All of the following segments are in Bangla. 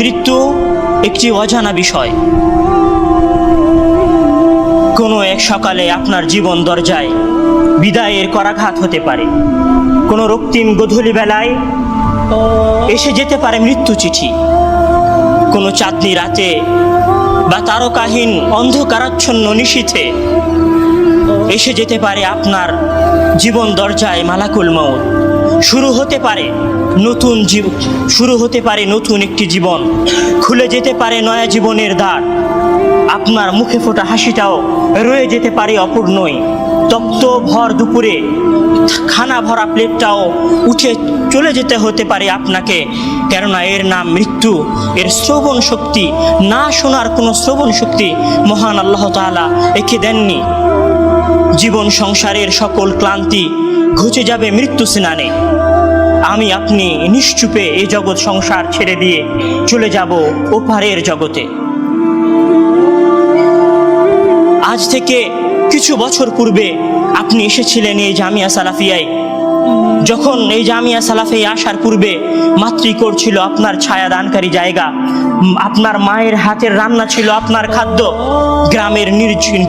মৃত্যু একটি অজানা বিষয়। কোনো এক সকালে আপনার জীবন দরজায় বিদায়ের করাঘাত হতে পারে। কোনো রক্তিম গোধূলি বেলায় এসে যেতে পারে মৃত্যু চিঠি। কোনো চাঁদনি রাতে বা তারকাহীন অন্ধকারাচ্ছন্ন নিশীথে এসে যেতে পারে আপনার জীবন দরজায় মালাকুল মউত। শুরু হতে পারে নতুন একটি জীবন, খুলে যেতে পারে নয়া জীবনের দ্বার। আপনার মুখে ফোটা হাসিটাও রয়ে যেতে পারে অপূর্ণই। তপ্ত ভর দুপুরে খানা ভরা প্লেটটাও উঠে চলে যেতে হতে পারে আপনাকে, কেননা এর নাম মৃত্যু। এর শ্রবণ শক্তি, না শোনার কোনো শ্রবণ শক্তি মহান আল্লাহ তাআলা একে দেননি। জীবন সংসারের সকল ক্লান্তি ঘুচে যাবে মৃত্যু স্নানে। আমি আপনি নিশ্চুপে এই জগৎ সংসার ছেড়ে দিয়ে চলে যাব ওপারের জগতে। আজ থেকে কিছু বছর পূর্বে আপনি এসেছিলেন এই জামিয়া সালাফিয়ায়। যখন এই জামিয়া সালাফিয়ায় আসার পূর্বে মাতৃকোর ছিল আপনার ছায়াদানকারী জায়গা, আপনার মায়ের হাতের রান্না ছিল আপনার খাদ্য,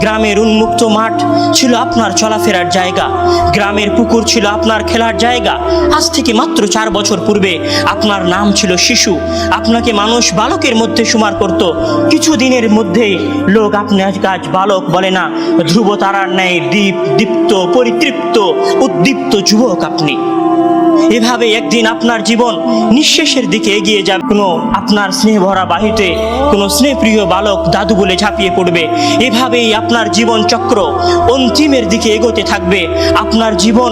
গ্রামের উন্মুক্ত মাঠ ছিল আপনার চলাফেরার জায়গা, গ্রামের পুকুর ছিল আপনার খেলার জায়গা। আজ থেকে মাত্র 4 বছর পূর্বে আপনার নাম ছিল শিশু। আপনাকে মানুষ বালকের মধ্যে শুমার করত। কিছু দিনের মধ্যেই লোক আপনার কাজ বালক বলে না, ধ্রুব তারার ন্যায় দীপ্ত পরিতৃপ্ত উদ্দীপ্ত যুবক আপনি। এভাবে একদিন আপনার জীবন নিঃশেষের দিকে এগিয়ে যাবে। কোনো আপনার স্নেহ ভরা বাহিতে কোনো স্নেহপ্রিয় বালক দাদু বলে ঝাঁপিয়ে পড়বে। এভাবেই আপনার জীবন চক্র অন্তিমের দিকে এগোতে থাকবে। আপনার জীবন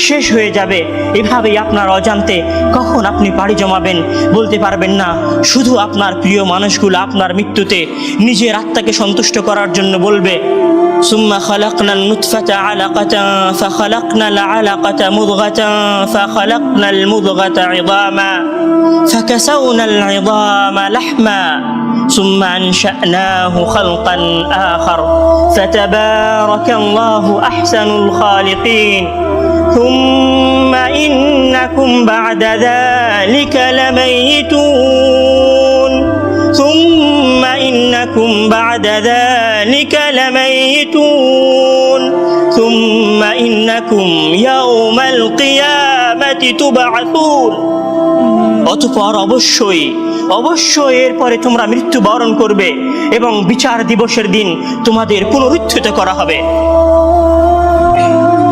শেষ হয়ে যাবে। এভাবেই আপনার অজান্তে কখন আপনি পাড়ি জমাবেন বলতে পারবেন না। শুধু আপনার প্রিয় মানুষগুলো আপনার মৃত্যুতে নিজের আত্মাকে সন্তুষ্ট করার জন্য বলবে, সুম্মা খালাকনাল নুতফাতা আলাকাতান ফাখালাকনাল আলাকাতা মুদগাতান ফাখালাকনাল মুদগাতা ইযামা ফাকাসাওনাল ইযামা লাহমা সুম্মা আনশানাহু খালকান আখার ফাতাবারাকাল্লাহু আহসানুল খালিকিন ثم إنكم بعد ذلك لميتون ثم إنكم بعد ذلك لميتون ثم إنكم يوم القيامة تبعثون। অতঃপর অবশ্যই এরপরে তোমরা মৃত্যুবরণ করবে এবং বিচার দিবসের দিন তোমাদের পুনরুত্থিত করা হবে।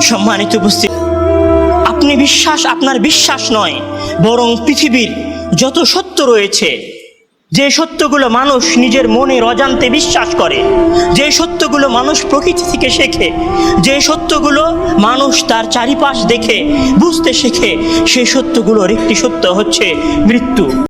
সম্মানিত উপস্থিতি, আপনার বিশ্বাস নয়, বরং পৃথিবীর যত সত্য রয়েছে, যে সত্যগুলো মানুষ নিজের মনের অজান্তে বিশ্বাস করে, যে সত্যগুলো মানুষ প্রকৃতি থেকে শেখে, যে সত্যগুলো মানুষ তার চারিপাশ দেখে বুঝতে শেখে, সেই সত্যগুলোর একটি সত্য হচ্ছে মৃত্যু।